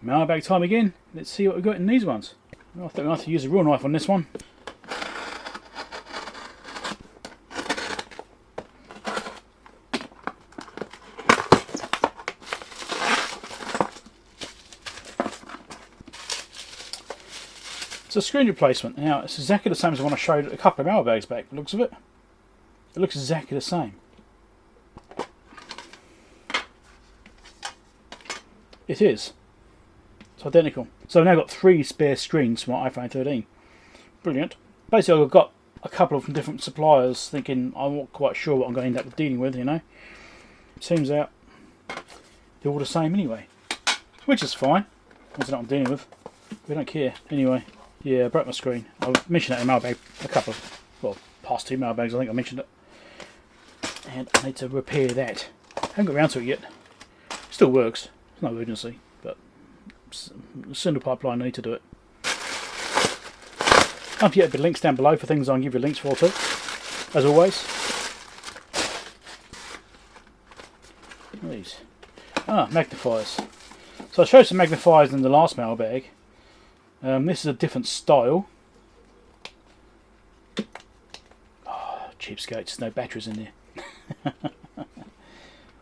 Mailbag time again. Let's see what we've got in these ones. I think I have to use a real knife on this one. It's a screen replacement. Now, it's exactly the same as the one I showed a couple of mailbags back, the looks of it. It looks exactly the same. It is. It's identical. So I've now got 3 spare screens for my iPhone 13. Brilliant. Basically, I've got a couple of different suppliers thinking I'm not quite sure what I'm going to end up dealing with, you know. Seems out they're all the same anyway. Which is fine. That's what I'm dealing with. We don't care. Anyway. Yeah, I broke my screen. I've mentioned that in mailbag a couple of, well, past 2 mailbags I think I mentioned it. And I need to repair that. I haven't got around to it yet. Still works. It's no urgency, but single pipeline, I need to do it. Don't forget the links down below for things I can give you links for too, as always. These. Magnifiers. So I showed some magnifiers in the last mailbag. This is a different style. Oh, cheapskates, no batteries in there.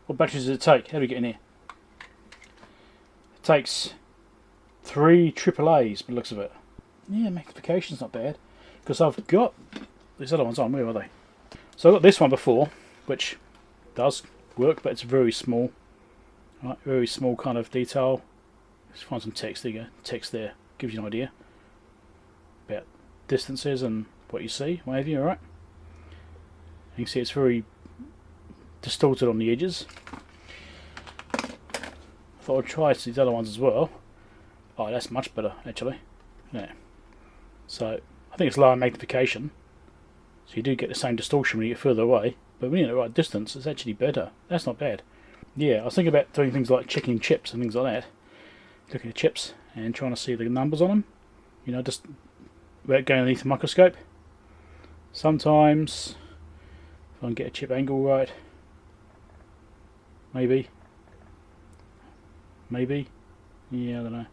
What batteries does it take? How do we get in here? It takes 3 AAA's by the looks of it. Yeah, magnification's not bad. Because I've got these other ones on. Where are they? So I've got this one before, which does work, but it's very small. Right, very small kind of detail. Let's find some text. There you go. Text there. Gives you an idea about distances and what you see, what have you, alright? You can see it's very distorted on the edges. I thought I'd try these other ones as well. Oh, that's much better actually. Yeah. So I think it's lower magnification, so you do get the same distortion when you get further away, but when you're at the right distance it's actually better. That's not bad. Yeah, I was thinking about doing things like checking chips and things like that. Looking at chips and trying to see the numbers on them, you know, just without going underneath the microscope. Sometimes if I can get a chip angle right, maybe, yeah, I don't know,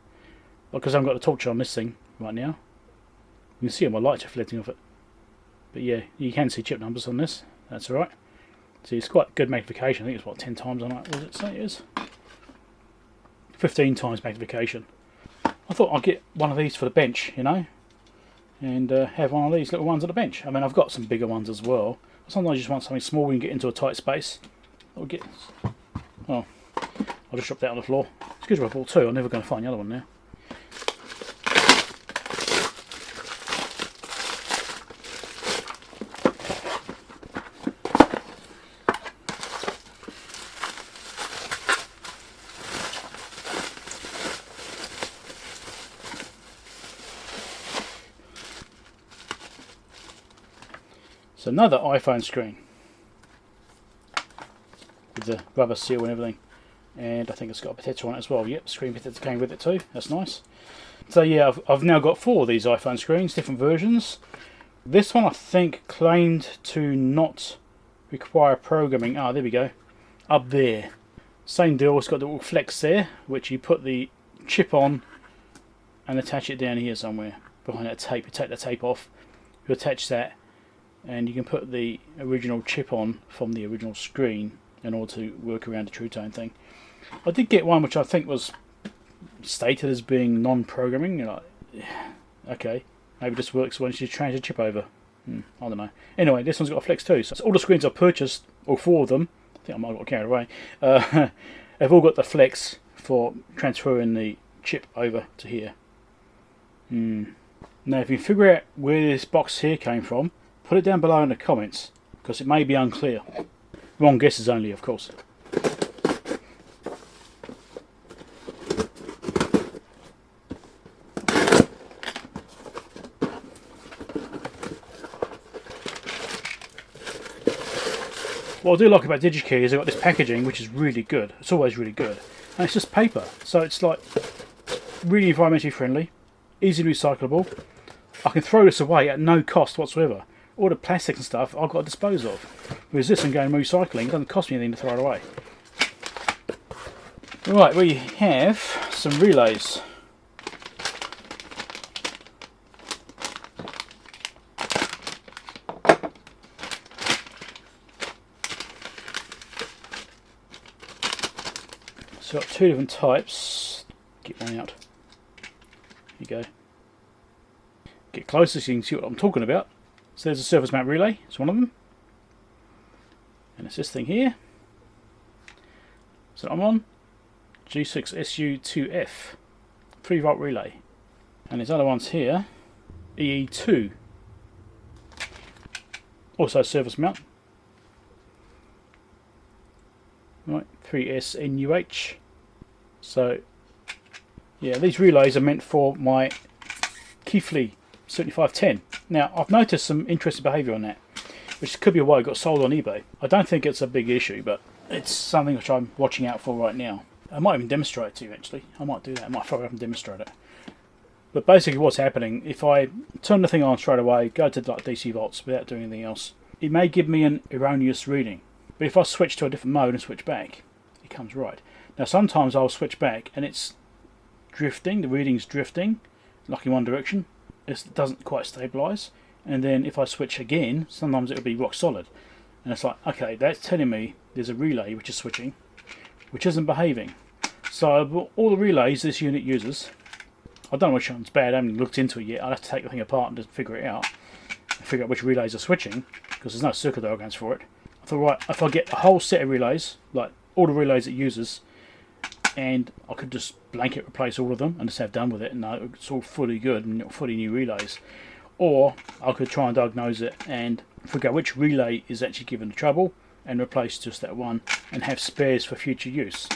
because I haven't got the torch on this thing right now. You can see all my lights reflecting off it, but yeah, you can see chip numbers on this. That's alright. See, it's quite good magnification. I think it's what, 10 times on that. What does it say it is? 15 times magnification. I thought I'd get one of these for the bench, you know, and have one of these little ones at the bench. I mean, I've got some bigger ones as well. Sometimes you just want something small and get into a tight space. I'll get. Oh, I'll just drop that on the floor. Excuse me, I bought 2. I'm never going to find the other one now. It's another iPhone screen with the rubber seal and everything, and I think it's got a protector on it as well. Yep, screen protector came with it too. That's nice. So yeah, I've now got 4 of these iPhone screens, different versions. This one I think claimed to not require programming. Ah, there we go. Up there, same deal. It's got the little flex there, which you put the chip on and attach it down here somewhere behind that tape. You take the tape off, you attach that, and you can put the original chip on from the original screen in order to work around the True Tone thing. I did get one which I think was stated as being non-programming. You know, okay, maybe this works once you change the chip over. I don't know. Anyway, this one's got a flex too. So all the screens I've purchased, or 4 of them, I think I might have got carried away, have all got the flex for transferring the chip over to here. Now, if you figure out where this box here came from, put it down below in the comments, because it may be unclear. Wrong guesses only, of course. What I do like about DigiKey is they've got this packaging which is really good. It's always really good. And it's just paper, so it's like really environmentally friendly, easily recyclable. I can throw this away at no cost whatsoever. All the plastic and stuff I've got to dispose of. Whereas this and going recycling, it doesn't cost me anything to throw it away. Right, we have some relays. So I've got two different types. Get one out. Here you go. Get closer so you can see what I'm talking about. So there's a surface mount relay. It's one of them. And it's this thing here. So I'm on G6SU2F 3-volt relay. And there's other ones here. EE2. Also surface mount. Right, 3SNUH. So, yeah, these relays are meant for my Keithley 7510. Now, I've noticed some interesting behaviour on that, which could be why it got sold on eBay. I don't think it's a big issue, but it's something which I'm watching out for right now. I might even demonstrate it to you, actually. I might do that. I might fire up and demonstrate it. But basically what's happening, if I turn the thing on straight away, go to like DC volts without doing anything else, it may give me an erroneous reading. But if I switch to a different mode and switch back, it comes right. Now sometimes I'll switch back and it's drifting, the reading's drifting, like in one direction. It doesn't quite stabilise. And then if I switch again, sometimes it'll be rock solid. And it's like, okay, that's telling me there's a relay which is switching, which isn't behaving. So all the relays this unit uses, I don't know which one's bad, I haven't looked into it yet. I'll have to take the thing apart and just figure it out. And figure out which relays are switching, because there's no circuit diagrams for it. I thought, right, if I get a whole set of relays, like all the relays it uses, and I could just blanket replace all of them and just have done with it, and it's all fully good and fully new relays. Or I could try and diagnose it and figure out which relay is actually giving the trouble and replace just that one and have spares for future use.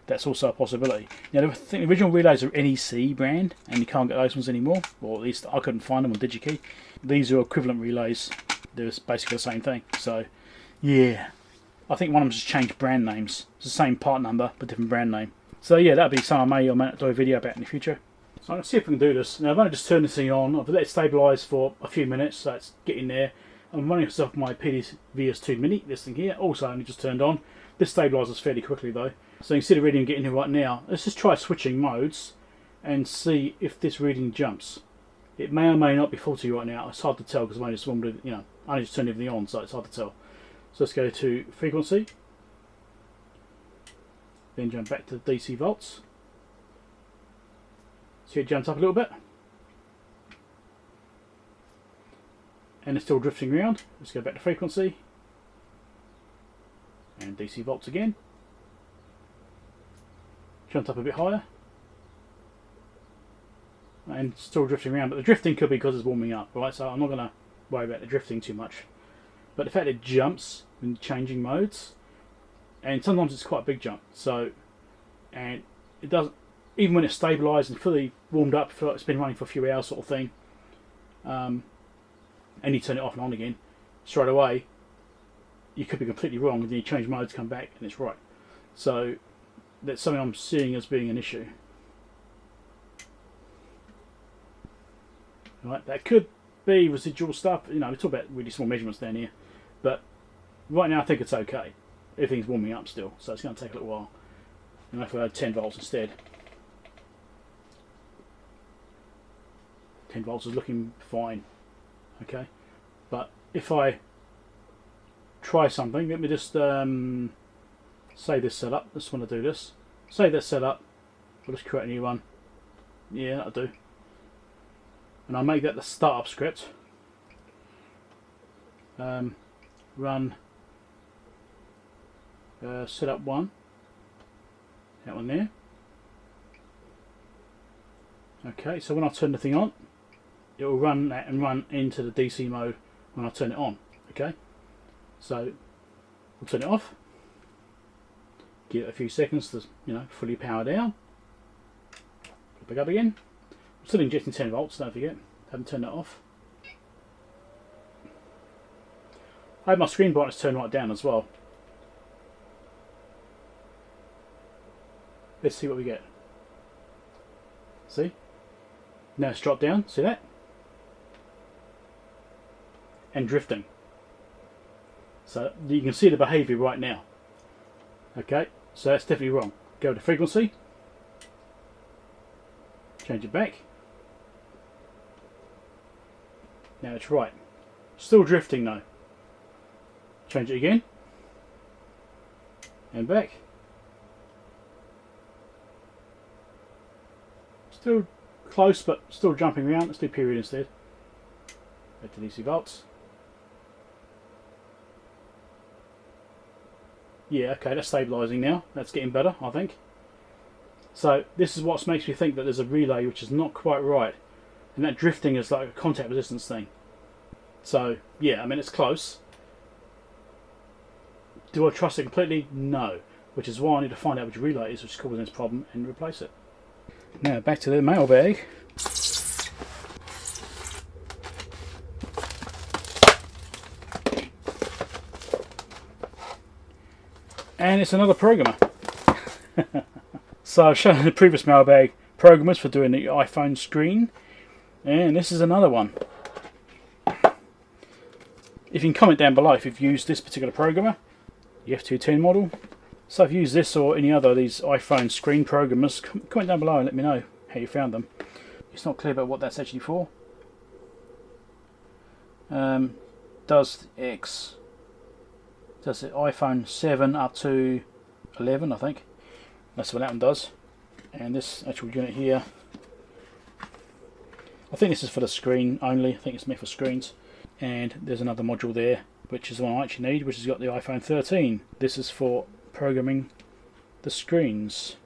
That's also a possibility. Now, the original relays are NEC brand, and you can't get those ones anymore, or at least I couldn't find them on DigiKey. These are equivalent relays. They're basically the same thing. So, yeah, I think one of them just changed brand names. It's the same part number, but different brand name. So yeah, that'll be something I may or may not do a video about in the future. So I'm going to see if we can do this. Now I've only just turned this thing on. I've let it stabilise for a few minutes, so it's getting there. I'm running this off my PDVS2 Mini, this thing here, also only just turned on. This stabilises fairly quickly though. So you can see the reading getting here right now. Let's just try switching modes and see if this reading jumps. It may or may not be faulty right now. It's hard to tell because I've only just warmed it, I only just turned everything on, so it's hard to tell. So let's go to frequency. Then jump back to the DC volts. See it jumps up a little bit. And it's still drifting around. Let's go back to frequency. And DC volts again. Jumped up a bit higher. And still drifting around, but the drifting could be because it's warming up, right? So I'm not going to worry about the drifting too much. But the fact it jumps when changing modes, and sometimes it's quite a big jump, so, and it doesn't, even when it's stabilised and fully warmed up, feel like it's been running for a few hours sort of thing, and you turn it off and on again, straight away, you could be completely wrong, and then you change modes, come back, and it's right. So, that's something I'm seeing as being an issue. Right, that could be residual stuff, we talk about really small measurements down here, but right now I think it's okay. Everything's warming up still, so it's going to take a little while. And if I had 10 volts instead, 10 volts is looking fine, okay? But if I try something, let me just say this setup. I just want to do this. Say this setup. We'll just create a new one. Yeah, that'll do. And I'll make that the startup script. Run setup 1. That one there. Okay, so when I turn the thing on, it will run that and run into the DC mode when I turn it on. Okay, so we'll turn it off. Give it a few seconds to fully power down. Put it back up again. I'm still injecting 10 volts. Don't forget, haven't turned that off. I have my screen brightness turned right down as well. Let's see what we get. See? Now it's dropped down. See that? And drifting. So you can see the behaviour right now. Okay, so that's definitely wrong. Go to frequency, change it back. Now it's right. Still drifting though. Change it again. And back. Still close, but still jumping around. Let's do period instead. Back to DC volts. Yeah, okay, that's stabilising now. That's getting better, I think. So this is what makes me think that there's a relay which is not quite right. And that drifting is like a contact resistance thing. So, yeah, I mean, it's close. Do I trust it completely? No. Which is why I need to find out which relay it is which is causing this problem and replace it. Now, back to the mailbag. And it's another programmer. So I've shown in the previous mailbag programmers for doing the iPhone screen. And this is another one. If you can comment down below if you've used this particular programmer, the F210 model. So if you've used this or any other of these iPhone screen programmers, comment down below and let me know how you found them. It's not clear about what that's actually for. Does X. Does it iPhone 7 up to 11, I think. That's what that one does. And this actual unit here, I think this is for the screen only. I think it's meant for screens. And there's another module there, which is the one I actually need, which has got the iPhone 13. This is for programming the screens.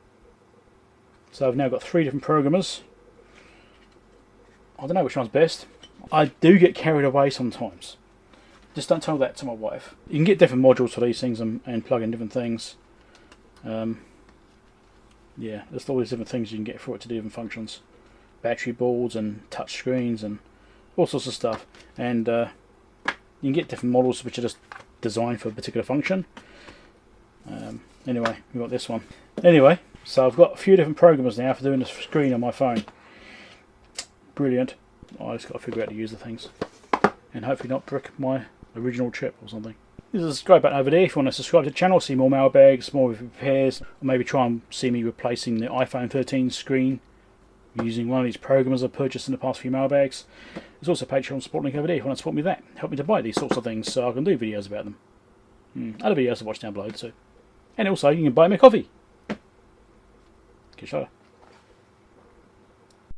So I've now got 3 different programmers. I don't know which one's best. I do get carried away sometimes. Just don't tell that to my wife. You can get different modules for these things and plug in different things. Yeah, there's all these different things you can get for it to do different functions. Battery boards and touch screens and all sorts of stuff. And you can get different models which are just designed for a particular function. Anyway, we've got this one. Anyway, so I've got a few different programmers now for doing the screen on my phone. Brilliant. I just got to figure out how to use the things. And hopefully not brick my original chip or something. There's a subscribe button over there if you want to subscribe to the channel, see more mailbags, more repairs, or maybe try and see me replacing the iPhone 13 screen using one of these programs I've purchased in the past few mailbags. There's also a Patreon support link over there if you want to support me with that. Help me to buy these sorts of things so I can do videos about them. Other videos to watch down below too. And also you can buy me a coffee. Catch you later.